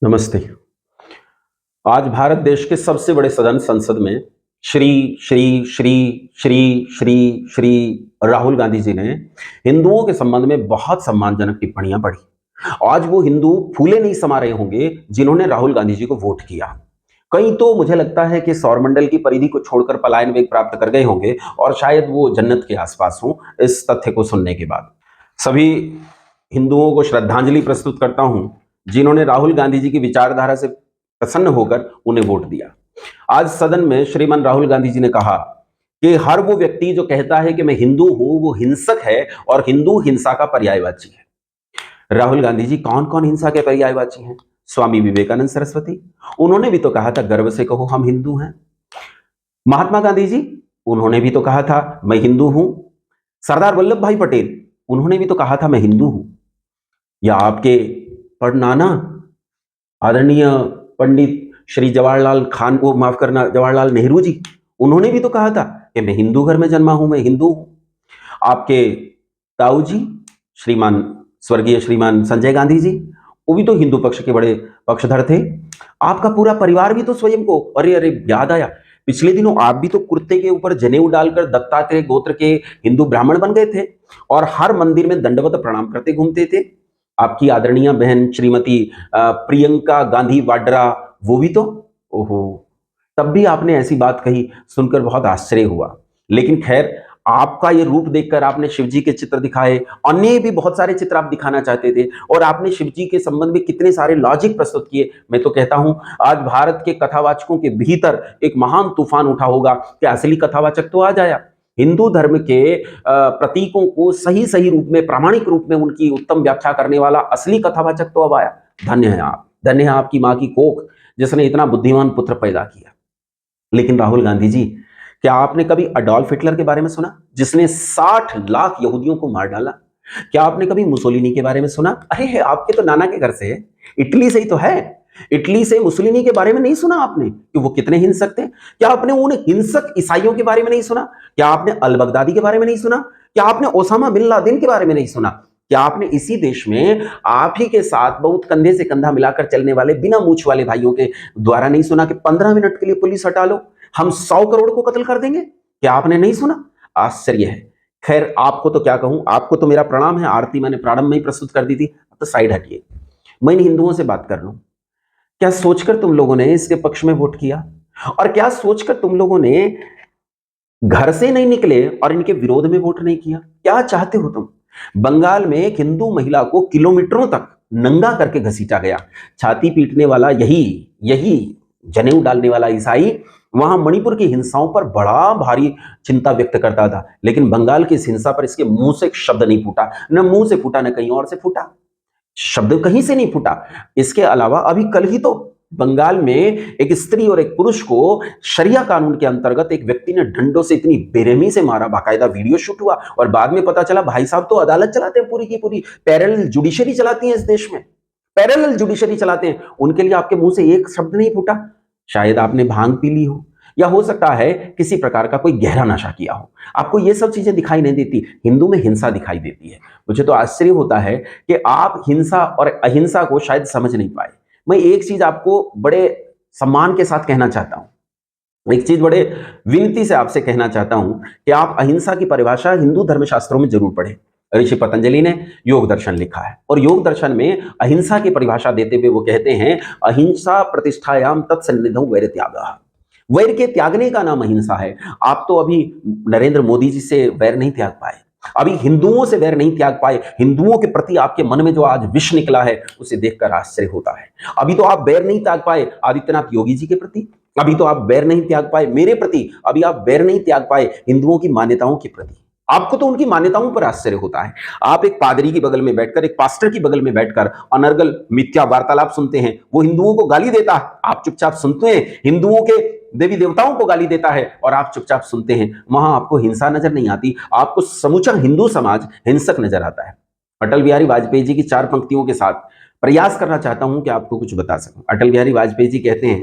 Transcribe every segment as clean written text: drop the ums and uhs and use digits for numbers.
नमस्ते। आज भारत देश के सबसे बड़े सदन संसद में श्री श्री श्री श्री श्री श्री राहुल गांधी जी ने हिंदुओं के संबंध में बहुत सम्मानजनक टिप्पणियां पढ़ी। आज वो हिंदू फूले नहीं समा रहे होंगे जिन्होंने राहुल गांधी जी को वोट किया। कई तो मुझे लगता है कि सौरमंडल की परिधि को छोड़कर पलायन वेग प्राप्त कर गए होंगे और शायद वो जन्नत के आसपास हों इस तथ्य को सुनने के बाद। सभी हिंदुओं को श्रद्धांजलि प्रस्तुत करता हूं जिन्होंने राहुल गांधी जी की विचारधारा से प्रसन्न होकर उन्हें वोट दिया। आज सदन में श्रीमान राहुल गांधी जी ने कहा कि हर वो व्यक्ति जो कहता है कि मैं हिंदू हूं वो हिंसक है और हिंदू हिंसा का पर्यायवाची है। राहुल गांधी जी कौन कौन हिंसा के पर्यायवाची हैं? स्वामी विवेकानंद सरस्वती, उन्होंने भी तो कहा था गर्व से कहो हम हिंदू हैं। महात्मा गांधी जी, उन्होंने भी तो कहा था मैं हिंदू हूं। सरदार वल्लभ भाई पटेल, उन्होंने भी तो कहा था मैं हिंदू हूं। या आपके परनाना आदरणीय पंडित श्री जवाहरलाल खान को माफ करना जवाहरलाल नेहरू जी, उन्होंने भी तो कहा था कि मैं हिंदू घर में जन्मा हूं, मैं हिंदू हूं। आपके ताऊ जी श्रीमान स्वर्गीय श्रीमान संजय गांधी जी, वो भी तो हिंदू पक्ष के बड़े पक्षधर थे। आपका पूरा परिवार भी तो स्वयं को अरे अरे याद आया, पिछले दिनों आप भी तो कुर्ते के ऊपर जनेऊ डालकर दत्तात्रेय गोत्र के हिंदू ब्राह्मण बन गए थे और हर मंदिर में दंडवत प्रणाम करते घूमते थे। आपकी आदरणीय बहन श्रीमती प्रियंका गांधी वाड्रा, वो भी तो, ओहो, तब भी आपने ऐसी बात कही, सुनकर बहुत आश्चर्य हुआ। लेकिन खैर, आपका ये रूप देखकर आपने शिवजी के चित्र दिखाए, अन्य भी बहुत सारे चित्र आप दिखाना चाहते थे और आपने शिवजी के संबंध में कितने सारे लॉजिक प्रस्तुत किए। मैं तो कहता हूं आज भारत के कथावाचकों के भीतर एक महान तूफान उठा होगा कि असली कथावाचक तो आ जाया। हिंदू धर्म के प्रतीकों को सही सही रूप में, प्रामाणिक रूप में उनकी उत्तम व्याख्या करने वाला असली कथावाचक तो अब आया। धन्य है आप, धन्य है आपकी मां की कोख जिसने इतना बुद्धिमान पुत्र पैदा किया। लेकिन राहुल गांधी जी, क्या आपने कभी अडोल्फ हिटलर के बारे में सुना जिसने 60 लाख यहूदियों को मार डाला? क्या आपने कभी मुसोलिनी के बारे में सुना? अरे आपके तो नाना के घर से है, इटली से ही तो है। इटली से मुसोलिनी के बारे में नहीं सुना आपने कि वो कितने हिंसक थे? क्या आपने उन हिंसक ईसाइयों के बारे में नहीं सुना? क्या आपने अल बगदादी के बारे में नहीं सुना? क्या आपने ओसामा बिन लादेन के बारे में नहीं सुना? क्या आपने इसी देश में आप ही के साथ बहुत कंधे से कंधा मिलाकर चलने वाले बिना मूछ वाले भाइयों के द्वारा नहीं सुना कि 15 मिनट के लिए पुलिस हटा लो, हम 100 करोड़ को कत्ल कर देंगे? क्या आपने नहीं सुना? आश्चर्य है। खैर, आपको तो क्या कहूं, आपको तो मेरा प्रणाम है, आरती मैंने प्रारंभ में ही प्रस्तुत कर दी थी, अब तो साइड हटिए। मैं इन हिंदुओं से बात कर लूं, क्या सोचकर तुम लोगों ने इसके पक्ष में वोट किया? और क्या सोचकर तुम लोगों ने घर से नहीं निकले और इनके विरोध में वोट नहीं किया? क्या चाहते हो तुम? बंगाल में एक हिंदू महिला को किलोमीटरों तक नंगा करके घसीटा गया। छाती पीटने वाला यही यही जनेऊ डालने वाला ईसाई वहां मणिपुर की हिंसाओं पर बड़ा भारी चिंता व्यक्त करता था, लेकिन बंगाल की इस हिंसा पर इसके मुंह से एक शब्द नहीं फूटा, न मुंह से फूटा न कहीं और से फूटा, शब्द कहीं से नहीं फूटा। इसके अलावा अभी कल ही तो बंगाल में एक स्त्री और एक पुरुष को शरिया कानून के अंतर्गत एक व्यक्ति ने डंडों से इतनी बेरहमी से मारा, बाकायदा वीडियो शूट हुआ और बाद में पता चला भाई साहब तो अदालत चलाते हैं, पूरी की पूरी पैरेलल जुडिशरी चलाती है इस देश में, पैरेलल जुडिशरी चलाते हैं। उनके लिए आपके मुंह से एक शब्द नहीं फूटा। शायद आपने भांग पी ली हो या हो सकता है किसी प्रकार का कोई गहरा नशा किया हो, आपको ये सब चीजें दिखाई नहीं देती, हिंदू में हिंसा दिखाई देती है। मुझे तो आश्चर्य होता है कि आप हिंसा और अहिंसा को शायद समझ नहीं पाए। मैं एक चीज आपको बड़े सम्मान के साथ कहना चाहता हूं, एक चीज बड़े विनती से आपसे कहना चाहता हूं कि आप अहिंसा की परिभाषा हिंदू धर्मशास्त्रों में जरूर पढ़ें। ऋषि पतंजलि ने योग दर्शन लिखा है और योग दर्शन में अहिंसा की परिभाषा देते हुए वो कहते हैं अहिंसा प्रतिष्ठायाम तत्सन्निधौ वैर त्यागः। वैर के त्यागने का नाम अहिंसा है। आप तो अभी नरेंद्र मोदी जी से वैर नहीं त्याग पाए, अभी हिंदुओं से वैर नहीं त्याग पाए। हिंदुओं के प्रति आपके मन में जो आज विष निकला है उसे देखकर आश्चर्य होता है। अभी तो आप वैर नहीं त्याग पाए आदित्यनाथ योगी जी के प्रति, अभी तो आप वैर नहीं त्याग पाए मेरे प्रति, अभी आप वैर नहीं त्याग पाए हिंदुओं की मान्यताओं के प्रति। आपको तो उनकी मान्यताओं पर आश्चर्य होता है। आप एक पादरी की बगल में बैठकर, एक पास्टर की बगल में बैठकर अनर्गल मिथ्या वार्तालाप सुनते हैं, वो हिंदुओं को गाली देता है, आप चुपचाप सुनते हैं। हिंदुओं के देवी देवताओं को गाली देता है और आप चुपचाप सुनते हैं। वहां आपको हिंसा नजर नहीं आती, आपको समूचा हिंदू समाज हिंसक नजर आता है। अटल बिहारी वाजपेयी जी की 4 पंक्तियों के साथ प्रयास करना चाहता हूं कि आपको कुछ बता सकूं। अटल बिहारी वाजपेयी जी कहते हैं,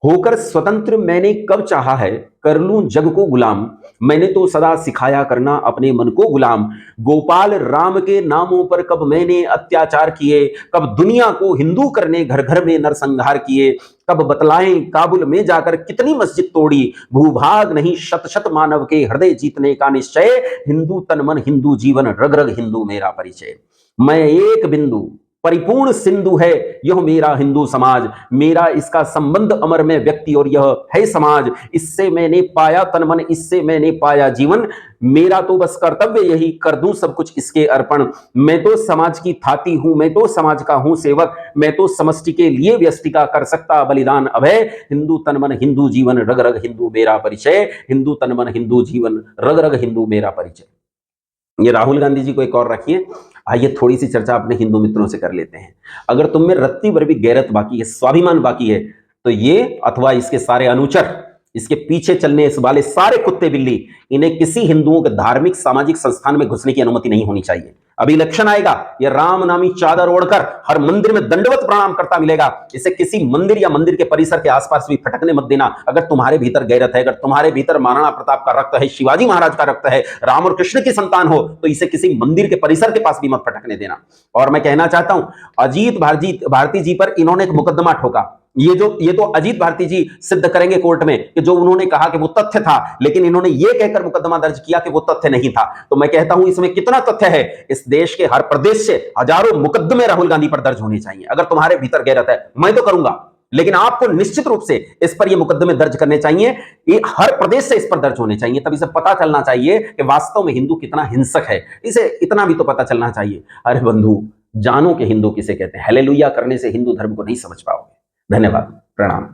होकर स्वतंत्र मैंने कब चाहा है, कर लूं जग को गुलाम, मैंने तो सदा सिखाया करना अपने मन को गुलाम। गोपाल राम के नामों पर कब मैंने अत्याचार किए, कब दुनिया को हिंदू करने घर घर में नरसंहार किए, कब बतलाएं काबुल में जाकर कितनी मस्जिद तोड़ी, भूभाग नहीं शत शत मानव के हृदय जीतने का निश्चय, हिंदू तन मन हिंदू जीवन रग रग हिंदू मेरा परिचय। मैं एक बिंदु परिपूर्ण सिंधु है यह मेरा हिंदू समाज, मेरा इसका संबंध अमर में व्यक्ति और यह है समाज, इससे मैंने पाया तन मन इससे मैंने पाया जीवन, मेरा तो बस कर्तव्य यही कर दूं सब कुछ इसके अर्पण। मैं तो समाज की थाती हूं, मैं तो समाज का हूं सेवक, मैं तो समष्टि के लिए व्यष्टि का कर सकता बलिदान अभय, हिंदू तन मन हिंदू जीवन रग रग हिंदू मेरा परिचय, हिंदू तन मन हिंदू जीवन रग रग हिंदू मेरा परिचय। ये राहुल गांधी जी को एक और रखिए। आइए थोड़ी सी चर्चा अपने हिंदू मित्रों से कर लेते हैं। अगर तुम में रत्ती भर भी गैरत बाकी है, स्वाभिमान बाकी है, तो ये अथवा इसके सारे अनुचर, इसके पीछे चलने वाले सारे कुत्ते बिल्ली, इन्हें किसी हिंदुओं के धार्मिक सामाजिक संस्थान में घुसने की अनुमति नहीं होनी चाहिए। अभी इलेक्शन आएगा, ये राम नामी चादर ओढ़कर हर मंदिर में दंडवत प्रणाम करता मिलेगा। इसे किसी मंदिर या मंदिर के परिसर के आसपास भी फटकने मत देना। अगर तुम्हारे भीतर गैरत है, अगर तुम्हारे भीतर महाराणा प्रताप का रक्त है, शिवाजी महाराज का रक्त है, राम और कृष्ण की संतान हो, तो इसे किसी मंदिर के परिसर के पास भी मत फटकने देना। और मैं कहना चाहता हूं, अजीत भारती जी पर इन्होंने एक मुकदमा ठोका। ये तो अजीत भारती जी सिद्ध करेंगे कोर्ट में कि जो उन्होंने कहा कि वो तथ्य था, लेकिन इन्होंने ये कहकर मुकदमा दर्ज किया कि वो तथ्य नहीं था। तो मैं कहता हूं इसमें कितना तथ्य है। इस देश के हर प्रदेश से हजारों मुकदमे राहुल गांधी पर दर्ज होने चाहिए। अगर तुम्हारे भीतर गैरत है, मैं तो करूंगा, लेकिन आपको निश्चित रूप से इस पर ये मुकदमे दर्ज करने चाहिए। ये हर प्रदेश से इस पर दर्ज होने चाहिए। तब इसे पता चलना चाहिए कि वास्तव में हिंदू कितना हिंसक है। इसे इतना भी तो पता चलना चाहिए। अरे बंधु, जानो के हिंदू किसे कहते हैं। हालेलुया करने से हिंदू धर्म को नहीं समझ पाओगे। धन्यवाद, प्रणाम।